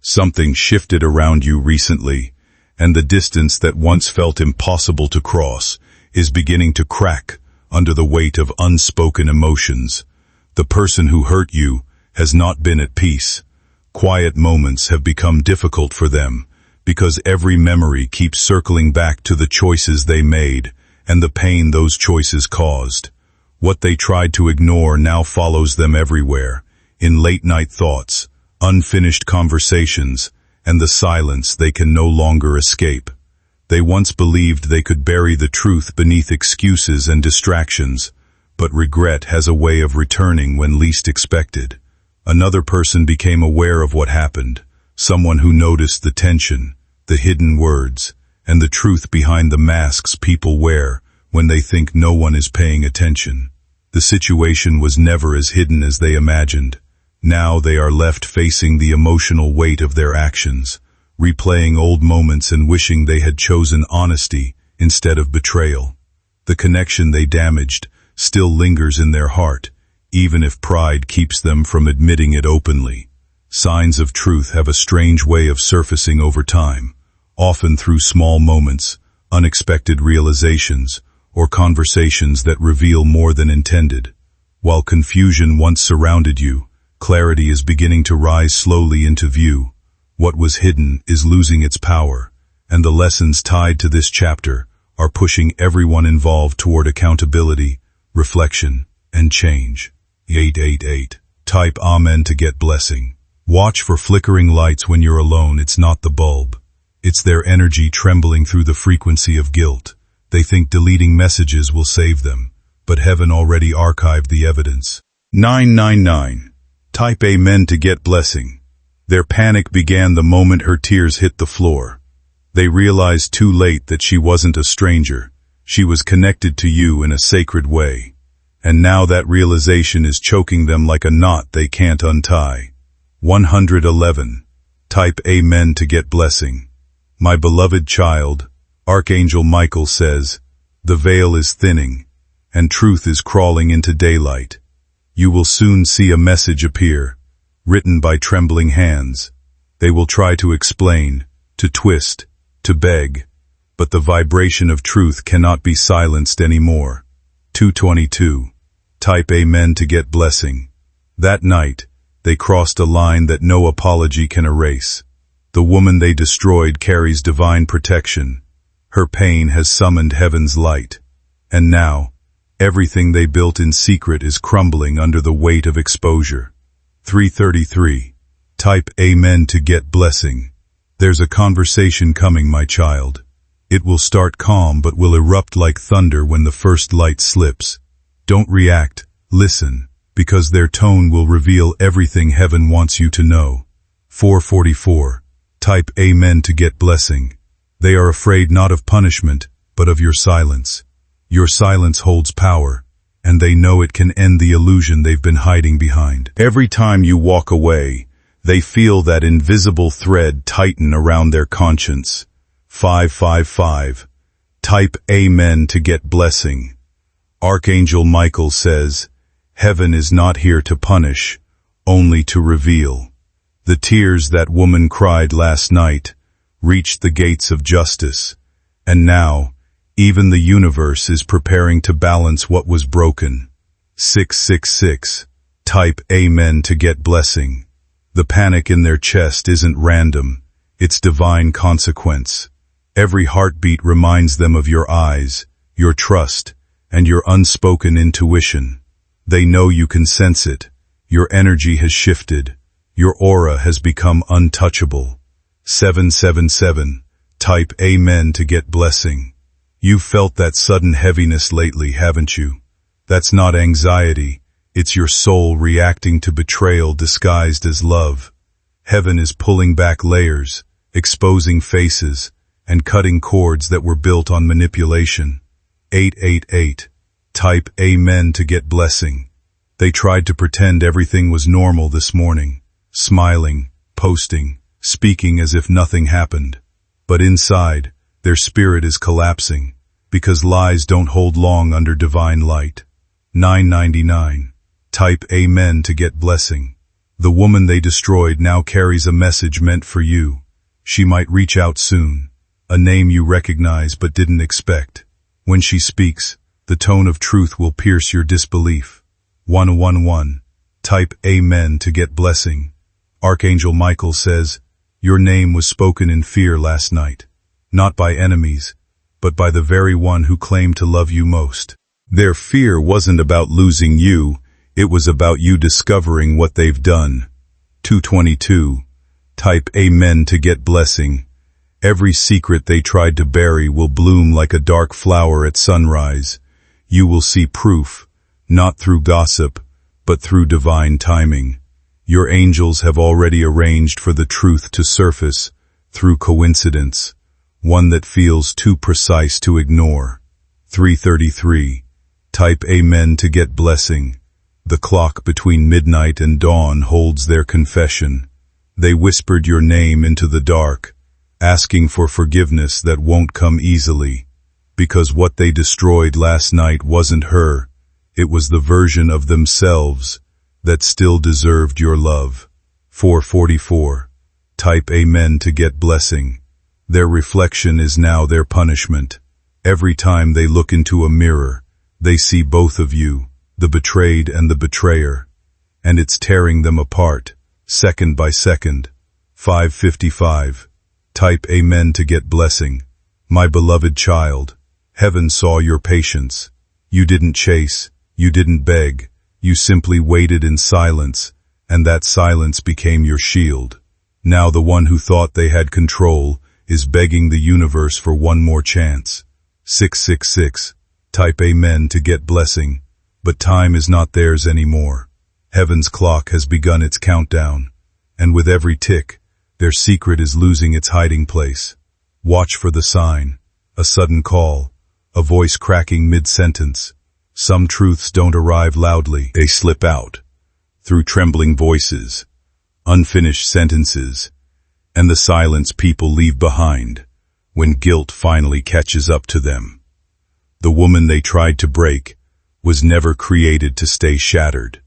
Something shifted around you recently, and the distance that once felt impossible to cross is beginning to crack under the weight of unspoken emotions. The person who hurt you has not been at peace. Quiet moments have become difficult for them because every memory keeps circling back to the choices they made and the pain those choices caused. What they tried to ignore now follows them everywhere, in late-night thoughts, unfinished conversations, and the silence they can no longer escape. They once believed they could bury the truth beneath excuses and distractions, but regret has a way of returning when least expected. Another person became aware of what happened, someone who noticed the tension, the hidden words, and the truth behind the masks people wear when they think no one is paying attention. The situation was never as hidden as they imagined. Now they are left facing the emotional weight of their actions, replaying old moments and wishing they had chosen honesty instead of betrayal. The connection they damaged still lingers in their heart, even if pride keeps them from admitting it openly. Signs of truth have a strange way of surfacing over time, often through small moments, unexpected realizations, or conversations that reveal more than intended. While confusion once surrounded you, clarity is beginning to rise slowly into view. What was hidden is losing its power, and the lessons tied to this chapter are pushing everyone involved toward accountability, reflection, and change. 888. Type Amen to get blessing. Watch for flickering lights when you're alone. It's not the bulb. It's their energy trembling through the frequency of guilt. They think deleting messages will save them, but heaven already archived the evidence. 999. Type Amen to get blessing. Their panic began the moment her tears hit the floor. They realized too late that she wasn't a stranger. She was connected to you in a sacred way. And now that realization is choking them like a knot they can't untie. 111. Type Amen to get blessing. My beloved child, Archangel Michael says, the veil is thinning, and truth is crawling into daylight. You will soon see a message appear, written by trembling hands. They will try to explain, to twist, to beg, but the vibration of truth cannot be silenced anymore. 222. Type Amen to get blessing. That night, they crossed a line that no apology can erase. The woman they destroyed carries divine protection. Her pain has summoned heaven's light. And now, everything they built in secret is crumbling under the weight of exposure. 333. Type Amen to get blessing. There's a conversation coming, my child. It will start calm but will erupt like thunder when the first light slips. Don't react, listen, because their tone will reveal everything heaven wants you to know. 444. Type Amen to get blessing. They are afraid not of punishment, but of your silence. Your silence holds power, and they know it can end the illusion they've been hiding behind. Every time you walk away, they feel that invisible thread tighten around their conscience. 555. Type Amen to get blessing. Archangel Michael says, heaven is not here to punish, only to reveal. The tears that woman cried last night reached the gates of justice, and now, even the universe is preparing to balance what was broken. 666. Type Amen to get blessing. The panic in their chest isn't random, it's divine consequence. Every heartbeat reminds them of your eyes, your trust, and your unspoken intuition. They know you can sense it. Your energy has shifted. Your aura has become untouchable. 777. Type Amen to get blessing. You've felt that sudden heaviness lately, haven't you? That's not anxiety. It's your soul reacting to betrayal disguised as love. Heaven is pulling back layers, exposing faces, and cutting cords that were built on manipulation. 888. Type Amen to get blessing. They tried to pretend everything was normal this morning, smiling, posting, speaking as if nothing happened. But inside, their spirit is collapsing, because lies don't hold long under divine light. 999. Type Amen to get blessing. The woman they destroyed now carries a message meant for you. She might reach out soon, a name you recognize but didn't expect. When she speaks, the tone of truth will pierce your disbelief. 111. Type Amen to get blessing. Archangel Michael says, your name was spoken in fear last night, not by enemies, but by the very one who claimed to love you most. Their fear wasn't about losing you, it was about you discovering what they've done. 222. Type Amen to get blessing. Every secret they tried to bury will bloom like a dark flower at sunrise. You will see proof, not through gossip, but through divine timing. Your angels have already arranged for the truth to surface through coincidence, one that feels too precise to ignore. 333. Type Amen to get blessing. The clock between midnight and dawn holds their confession. They whispered your name into the dark, asking for forgiveness that won't come easily, because what they destroyed last night wasn't her, it was the version of themselves that still deserved your love. 444. Type Amen to get blessing. Their reflection is now their punishment. Every time they look into a mirror, they see both of you, the betrayed and the betrayer, and it's tearing them apart, second by second. 555. Type Amen to get blessing. My beloved child, heaven saw your patience. You didn't chase, you didn't beg, you simply waited in silence, and that silence became your shield. Now the one who thought they had control is begging the universe for one more chance. 666. Type Amen to get blessing. But time is not theirs anymore. Heaven's clock has begun its countdown, and with every tick, their secret is losing its hiding place. Watch for the sign, a sudden call, a voice cracking mid-sentence. Some truths don't arrive loudly, they slip out, through trembling voices, unfinished sentences, and the silence people leave behind when guilt finally catches up to them. The woman they tried to break was never created to stay shattered.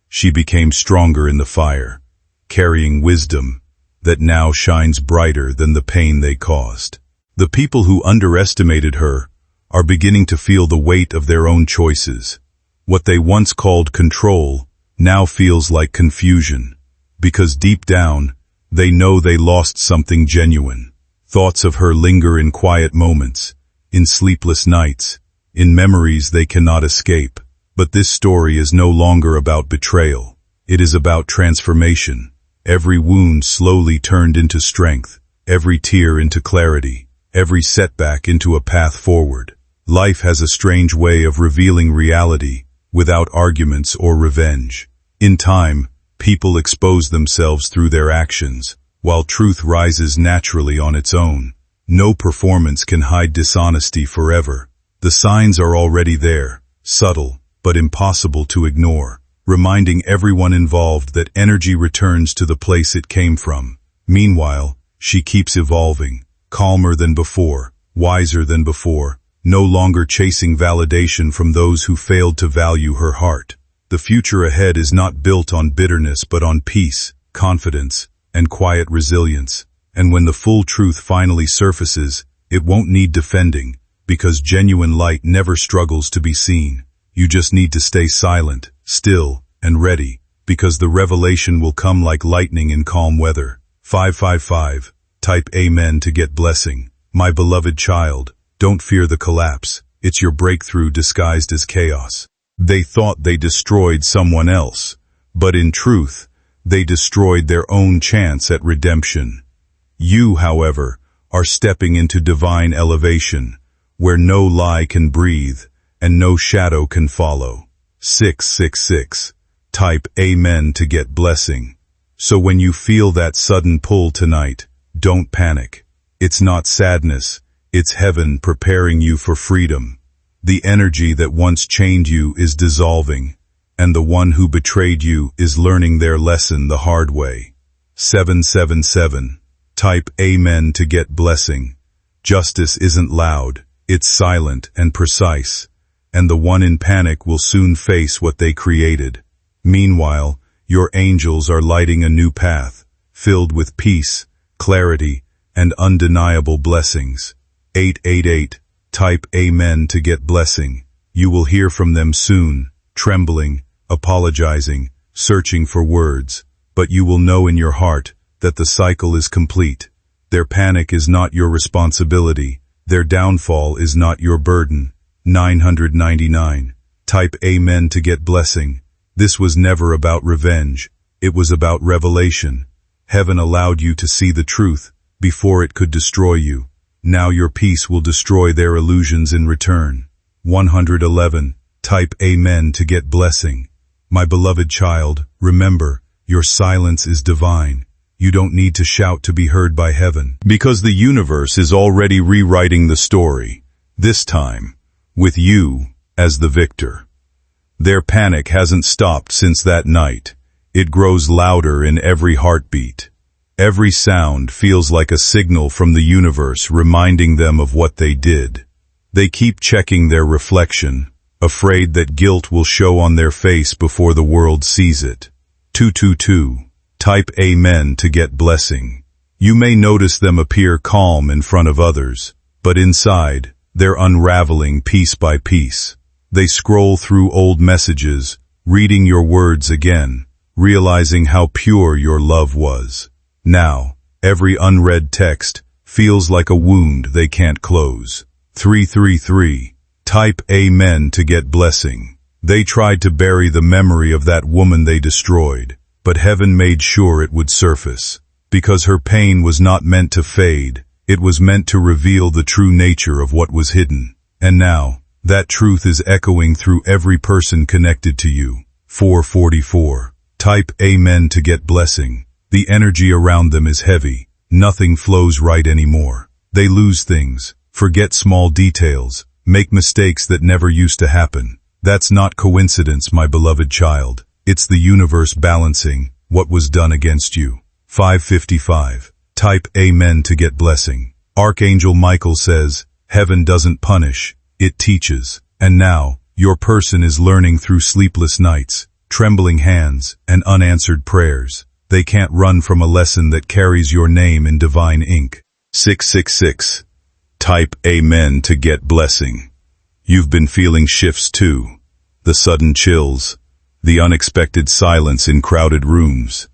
She became stronger in the fire, carrying wisdom that now shines brighter than the pain they caused. The people who underestimated her are beginning to feel the weight of their own choices. What they once called control now feels like confusion, because deep down, they know they lost something genuine. Thoughts of her linger in quiet moments, in sleepless nights, in memories they cannot escape. But this story is no longer about betrayal. It is about transformation. Every wound slowly turned into strength, every tear into clarity, every setback into a path forward. Life has a strange way of revealing reality without arguments or revenge. In time, people expose themselves through their actions, while truth rises naturally on its own. No performance can hide dishonesty forever. The signs are already there, subtle, but impossible to ignore, reminding everyone involved that energy returns to the place it came from. Meanwhile, she keeps evolving, calmer than before, wiser than before, no longer chasing validation from those who failed to value her heart. The future ahead is not built on bitterness but on peace, confidence, and quiet resilience. And when the full truth finally surfaces, it won't need defending, because genuine light never struggles to be seen. You just need to stay silent, still, and ready, because the revelation will come like lightning in calm weather. 555. Type Amen to get blessing. My beloved child, don't fear the collapse. It's your breakthrough disguised as chaos. They thought they destroyed someone else, but in truth, they destroyed their own chance at redemption. You, however, are stepping into divine elevation, where no lie can breathe and no shadow can follow. 666. Type Amen to get blessing. So when you feel that sudden pull tonight, don't panic. It's not sadness, it's heaven preparing you for freedom. The energy that once chained you is dissolving, and the one who betrayed you is learning their lesson the hard way. 777. Type Amen to get blessing. Justice isn't loud, it's silent and precise, and the one in panic will soon face what they created. Meanwhile, Your angels are lighting a new path, filled with peace, clarity, and undeniable blessings. 888. Type Amen to get blessing. You will hear from them soon, trembling, apologizing, searching for words, but you will know in your heart that the cycle is complete. Their panic is not your responsibility. Their downfall is not your burden. 999. Type Amen to get blessing. This was never about revenge. It was about revelation. Heaven allowed you to see the truth before it could destroy you. Now your peace will destroy their illusions in return. 111. Type Amen to get blessing. My beloved child, remember, your silence is divine. You don't need to shout to be heard by heaven, because the universe is already rewriting the story, this time, with you as the victor. Their panic hasn't stopped since that night. It grows louder in every heartbeat. Every sound feels like a signal from the universe reminding them of what they did. They keep checking their reflection, afraid that guilt will show on their face before the world sees it. 222. Type Amen to get blessing. You may notice them appear calm in front of others, but inside, they're unraveling piece by piece. They scroll through old messages, reading your words again, realizing how pure your love was. Now, every unread text feels like a wound they can't close. 333. Type Amen to get blessing. They tried to bury the memory of that woman they destroyed, but heaven made sure it would surface. Because her pain was not meant to fade, it was meant to reveal the true nature of what was hidden. And now, that truth is echoing through every person connected to you. 444. Type Amen to get blessing. The energy around them is heavy. Nothing flows right anymore. They lose things, forget small details, make mistakes that never used to happen. That's not coincidence, my beloved child. It's the universe balancing what was done against you. 555. Type Amen to get blessing. Archangel Michael says, heaven doesn't punish, it teaches. And now, your person is learning through sleepless nights, trembling hands, and unanswered prayers. They can't run from a lesson that carries your name in divine ink. 666. Type Amen to get blessing. You've been feeling shifts too. The sudden chills, the unexpected silence in crowded rooms.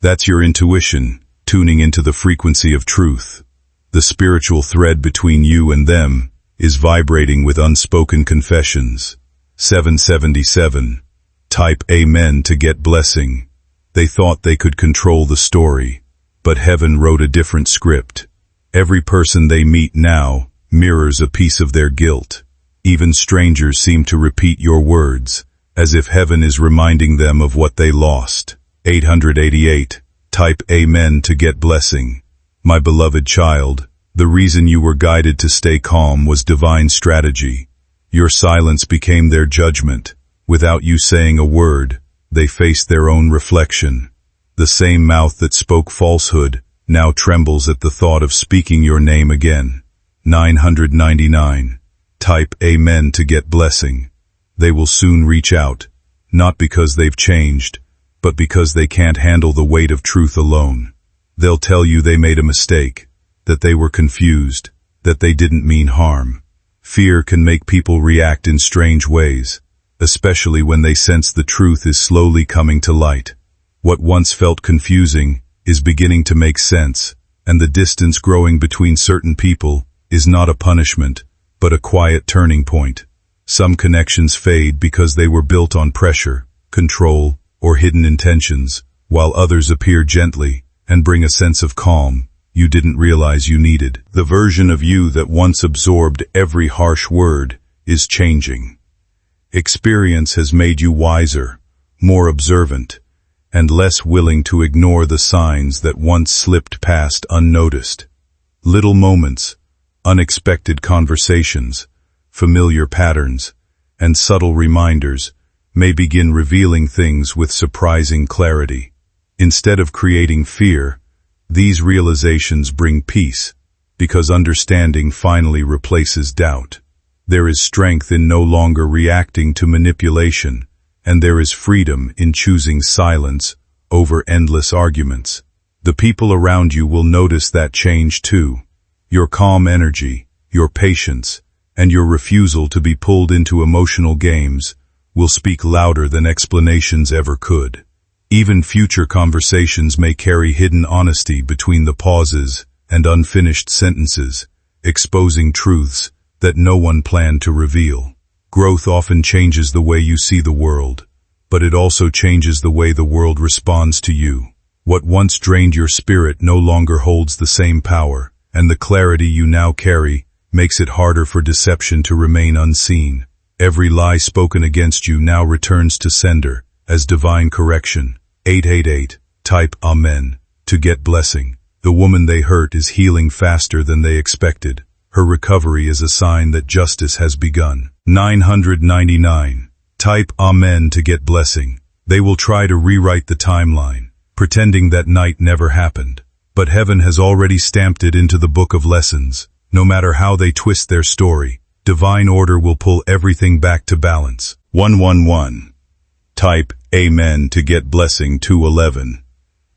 That's your intuition, tuning into the frequency of truth. The spiritual thread between you and them is vibrating with unspoken confessions. 777. Type Amen to get blessing. They thought they could control the story, but heaven wrote a different script. Every person they meet now mirrors a piece of their guilt. Even strangers seem to repeat your words, as if heaven is reminding them of what they lost. 888. Type Amen to get blessing. My beloved child, the reason you were guided to stay calm was divine strategy. Your silence became their judgment. Without you saying a word, they faced their own reflection. The same mouth that spoke falsehood now trembles at the thought of speaking your name again. 999. Type Amen to get blessing. They will soon reach out, not because they've changed, but because they can't handle the weight of truth alone. They'll tell you they made a mistake, that they were confused, that they didn't mean harm. Fear can make people react in strange ways, especially when they sense the truth is slowly coming to light. What once felt confusing is beginning to make sense, and the distance growing between certain people is not a punishment, but a quiet turning point. Some connections fade because they were built on pressure, control, or hidden intentions, while others appear gently and bring a sense of calm you didn't realize you needed. The version of you that once absorbed every harsh word is changing. Experience has made you wiser, more observant, and less willing to ignore the signs that once slipped past unnoticed. Little moments, unexpected conversations, familiar patterns, and subtle reminders may begin revealing things with surprising clarity. Instead of creating fear, these realizations bring peace, because understanding finally replaces doubt. There is strength in no longer reacting to manipulation and there is freedom in choosing silence over endless arguments. The people around you will notice that change too. Your calm energy, your patience, and your refusal to be pulled into emotional games will speak louder than explanations ever could. Even future conversations may carry hidden honesty between the pauses and unfinished sentences, exposing truths that no one planned to reveal. Growth often changes the way you see the world, but it also changes the way the world responds to you. What once drained your spirit no longer holds the same power, and the clarity you now carry makes it harder for deception to remain unseen. Every lie spoken against you now returns to sender as divine correction. 888. Type Amen to get blessing. The woman they hurt is healing faster than they expected. Her recovery is a sign that justice has begun. 999. Type Amen to get blessing. They will try to rewrite the timeline, pretending that night never happened. But heaven has already stamped it into the book of lessons. No matter how they twist their story, divine order will pull everything back to balance. 111. Type Amen to get blessing. 211.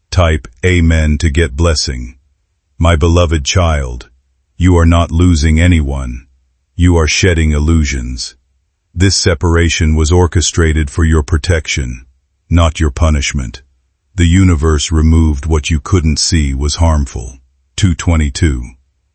Type Amen to get blessing. My beloved child, you are not losing anyone. You are shedding illusions. This separation was orchestrated for your protection, not your punishment. The universe removed what you couldn't see was harmful. 222.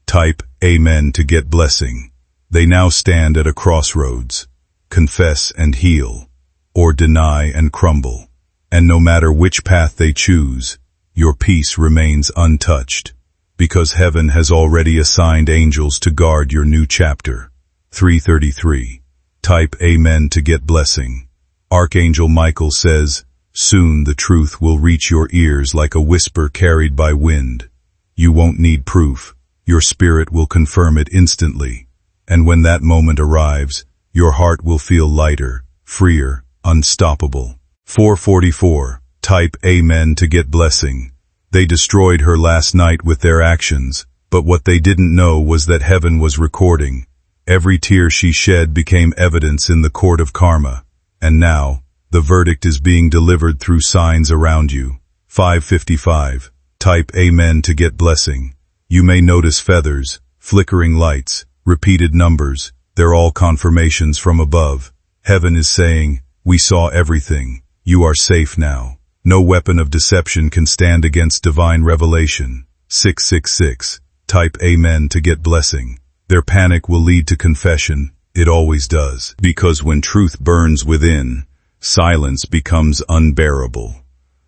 Type Amen to get blessing. They now stand at a crossroads. Confess and heal, or deny and crumble. And no matter which path they choose, your peace remains untouched, because heaven has already assigned angels to guard your new chapter. 333. Type Amen to get blessing. Archangel Michael says, soon the truth will reach your ears like a whisper carried by wind. You won't need proof. Your spirit will confirm it instantly. And when that moment arrives, your heart will feel lighter, freer, unstoppable. 444. Type Amen to get blessing. They destroyed her last night with their actions, but what they didn't know was that heaven was recording. Every tear she shed became evidence in the court of karma. And now, the verdict is being delivered through signs around you. 555. Type Amen to get blessing. You may notice feathers, flickering lights, repeated numbers. They're all confirmations from above. Heaven is saying, we saw everything. You are safe now. No weapon of deception can stand against divine revelation. 666. Type Amen to get blessing. Their panic will lead to confession. It always does. Because when truth burns within, silence becomes unbearable.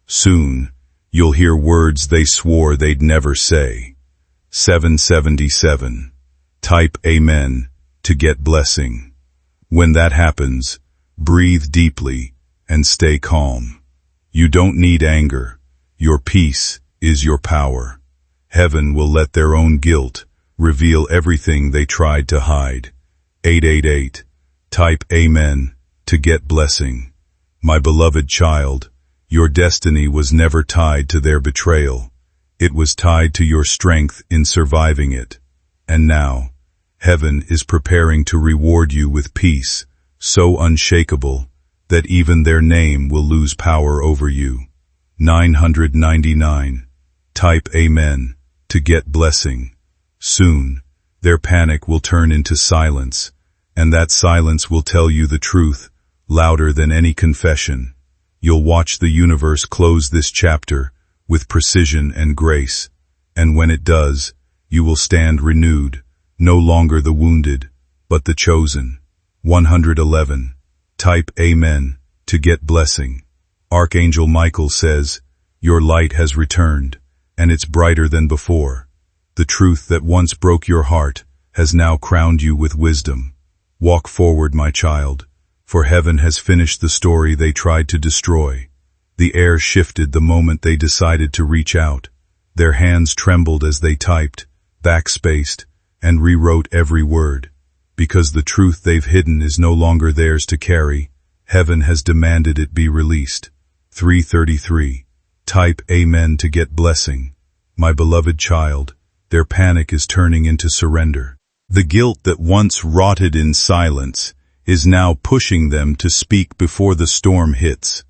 Soon, you'll hear words they swore they'd never say. 777. Type Amen to get blessing. When that happens, breathe deeply and stay calm. You don't need anger. Your peace is your power. Heaven will let their own guilt reveal everything they tried to hide. 888. Type Amen to get blessing. My beloved child, your destiny was never tied to their betrayal. It was tied to your strength in surviving it. And now, heaven is preparing to reward you with peace, so unshakable that even their name will lose power over you. 999. Type Amen to get blessing. Soon, their panic will turn into silence, and that silence will tell you the truth, louder than any confession. You'll watch the universe close this chapter with precision and grace, and when it does, you will stand renewed, no longer the wounded, but the chosen. 111. Type Amen to get blessing. Archangel Michael says, your light has returned, and it's brighter than before. The truth that once broke your heart has now crowned you with wisdom. Walk forward, my child, for heaven has finished the story they tried to destroy. The air shifted the moment they decided to reach out. Their hands trembled as they typed, backspaced, and rewrote every word. Because the truth they've hidden is no longer theirs to carry, heaven has demanded it be released. 333. Type Amen to get blessing. My beloved child, their panic is turning into surrender. The guilt that once rotted in silence is now pushing them to speak before the storm hits.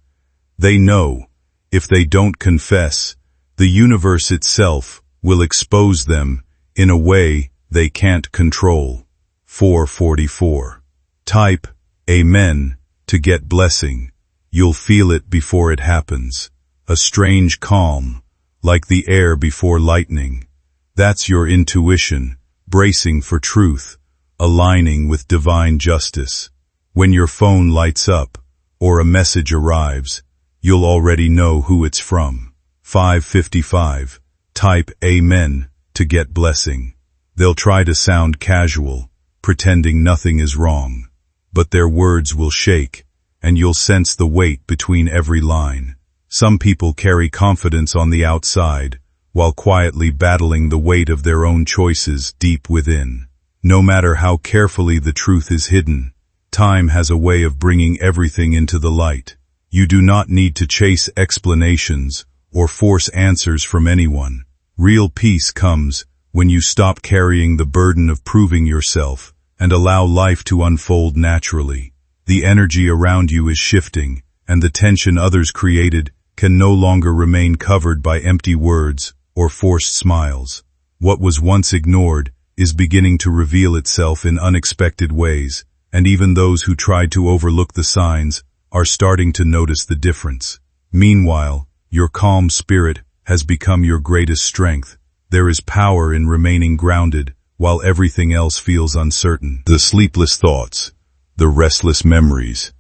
They know, if they don't confess, the universe itself will expose them in a way they can't control. 444. Type Amen to get blessing. You'll feel it before it happens. A strange calm, like the air before lightning. That's your intuition, bracing for truth, aligning with divine justice. When your phone lights up, or a message arrives, you'll already know who it's from. 555. Type Amen to get blessing. They'll try to sound casual, pretending nothing is wrong. But their words will shake, and you'll sense the weight between every line. Some people carry confidence on the outside, while quietly battling the weight of their own choices deep within. No matter how carefully the truth is hidden, time has a way of bringing everything into the light. You do not need to chase explanations or force answers from anyone. Real peace comes when you stop carrying the burden of proving yourself and allow life to unfold naturally. The energy around you is shifting, and the tension others created can no longer remain covered by empty words or forced smiles. What was once ignored is beginning to reveal itself in unexpected ways, and even those who tried to overlook the signs are starting to notice the difference. Meanwhile, your calm spirit has become your greatest strength. There is power in remaining grounded while everything else feels uncertain. The sleepless thoughts, the restless memories,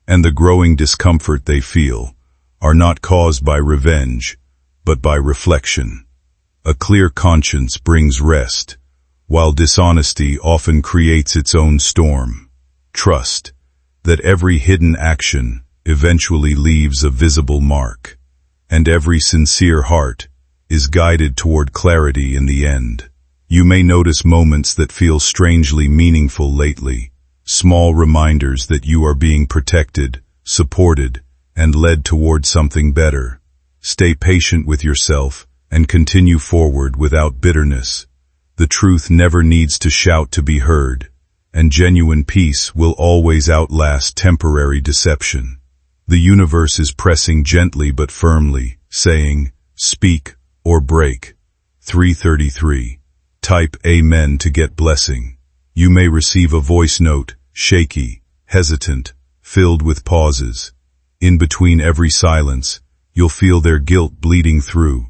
and the growing discomfort they feel are not caused by revenge, but by reflection. A clear conscience brings rest, while dishonesty often creates its own storm. Trust that every hidden action eventually leaves a visible mark, and every sincere heart is guided toward clarity in the end. You may notice moments that feel strangely meaningful lately, small reminders that you are being protected, supported, and led toward something better. Stay patient with yourself and continue forward without bitterness. The truth never needs to shout to be heard, and genuine peace will always outlast temporary deception. The universe is pressing gently but firmly, saying, "Speak or break." 333. Type Amen to get blessing. You may receive a voice note, shaky, hesitant, filled with pauses. In between every silence, you'll feel their guilt bleeding through.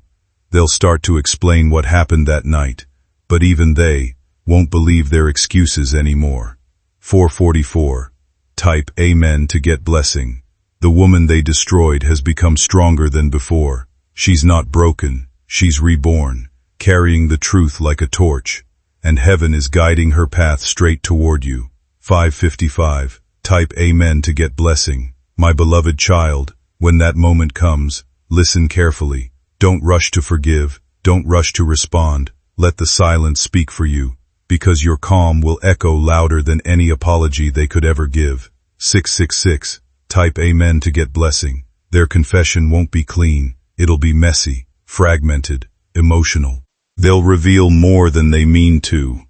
They'll start to explain what happened that night, but even they won't believe their excuses anymore. 444. Type Amen to get blessing. The woman they destroyed has become stronger than before. She's not broken, she's reborn, carrying the truth like a torch, and heaven is guiding her path straight toward you. 555. Type Amen to get blessing. My beloved child, when that moment comes, listen carefully. Don't rush to forgive, don't rush to respond. Let the silence speak for you, because your calm will echo louder than any apology they could ever give. 666. Type Amen to get blessing. Their confession won't be clean, it'll be messy, fragmented, emotional. They'll reveal more than they mean to,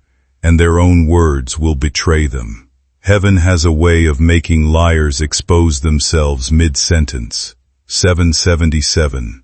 and their own words will betray them. Heaven has a way of making liars expose themselves mid-sentence. 777.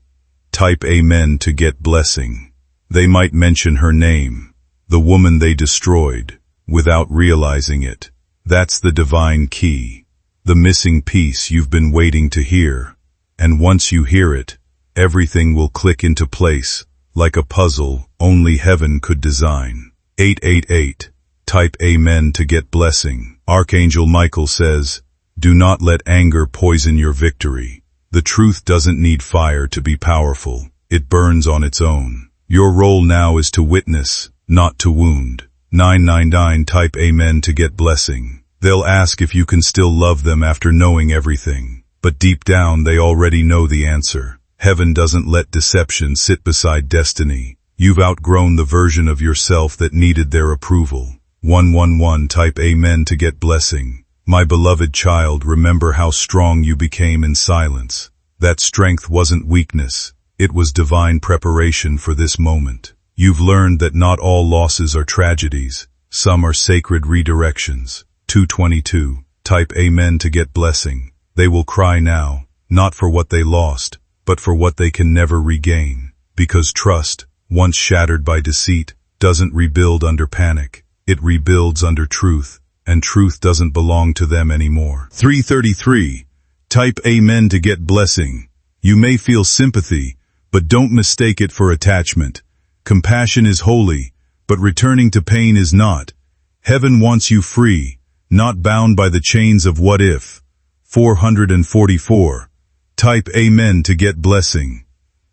Type Amen to get blessing. They might mention her name, the woman they destroyed, without realizing it. That's the divine key, the missing piece you've been waiting to hear. And once you hear it, everything will click into place, like a puzzle only heaven could design. 888. Type Amen to get blessing. Archangel Michael says, "Do not let anger poison your victory. The truth doesn't need fire to be powerful. It burns on its own. Your role now is to witness, not to wound." 999. Type Amen to get blessing. They'll ask if you can still love them after knowing everything, but deep down they already know the answer. Heaven doesn't let deception sit beside destiny. You've outgrown the version of yourself that needed their approval. 111. Type Amen to get blessing. My beloved child, remember how strong you became in silence. That strength wasn't weakness. It was divine preparation for this moment. You've learned that not all losses are tragedies. Some are sacred redirections. 222. Type Amen to get blessing. They will cry now, not for what they lost, but for what they can never regain. Because trust, once shattered by deceit, doesn't rebuild under panic. It rebuilds under truth, and truth doesn't belong to them anymore. 333. Type Amen to get blessing. You may feel sympathy, but don't mistake it for attachment. Compassion is holy, but returning to pain is not. Heaven wants you free, not bound by the chains of what if. 444. Type Amen to get blessing.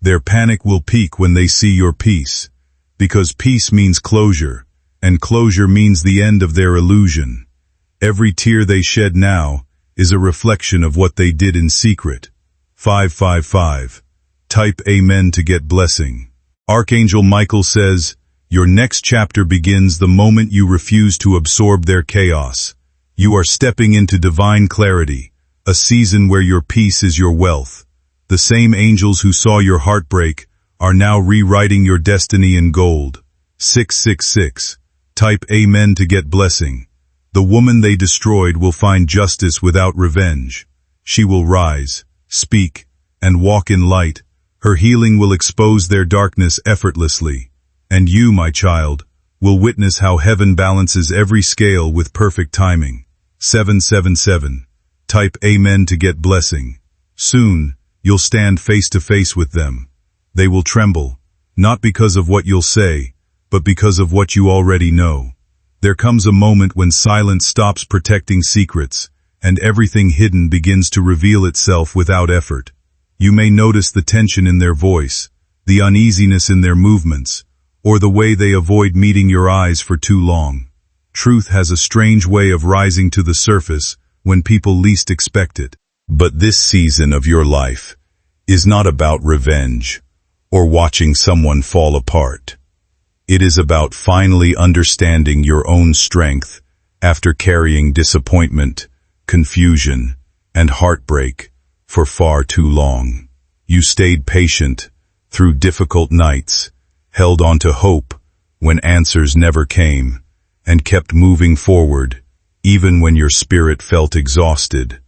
Their panic will peak when they see your peace, because peace means closure, and closure means the end of their illusion. Every tear they shed now is a reflection of what they did in secret. 555. Type Amen to get blessing. Archangel Michael says, your next chapter begins the moment you refuse to absorb their chaos. You are stepping into divine clarity, a season where your peace is your wealth. The same angels who saw your heartbreak are now rewriting your destiny in gold. 666. Type Amen to get blessing. The woman they destroyed will find justice without revenge. She will rise, speak, and walk in light. Her healing will expose their darkness effortlessly. And you, my child, will witness how heaven balances every scale with perfect timing. 777. Type Amen to get blessing. Soon, you'll stand face to face with them. They will tremble, not because of what you'll say, but because of what you already know. There comes a moment when silence stops protecting secrets, and everything hidden begins to reveal itself without effort. You may notice the tension in their voice, the uneasiness in their movements, or the way they avoid meeting your eyes for too long. Truth has a strange way of rising to the surface when people least expect it. But this season of your life is not about revenge or watching someone fall apart. It is about finally understanding your own strength after carrying disappointment, confusion, and heartbreak for far too long. You stayed patient through difficult nights, held on to hope when answers never came, and kept moving forward even when your spirit felt exhausted.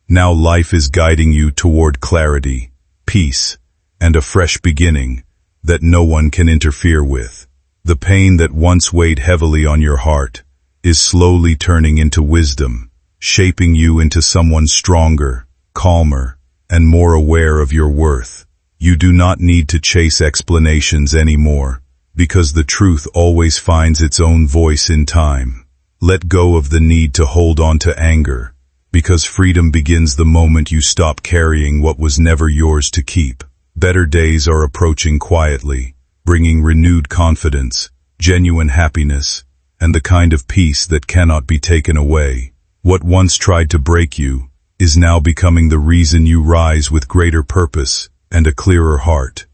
Now life is guiding you toward clarity, peace, and a fresh beginning that no one can interfere with. The pain that once weighed heavily on your heart is slowly turning into wisdom, shaping you into someone stronger, calmer, and more aware of your worth. You do not need to chase explanations anymore, because the truth always finds its own voice in time. Let go of the need to hold on to anger, because freedom begins the moment you stop carrying what was never yours to keep. Better days are approaching quietly, bringing renewed confidence, genuine happiness, and the kind of peace that cannot be taken away. What once tried to break you is now becoming the reason you rise with greater purpose and a clearer heart.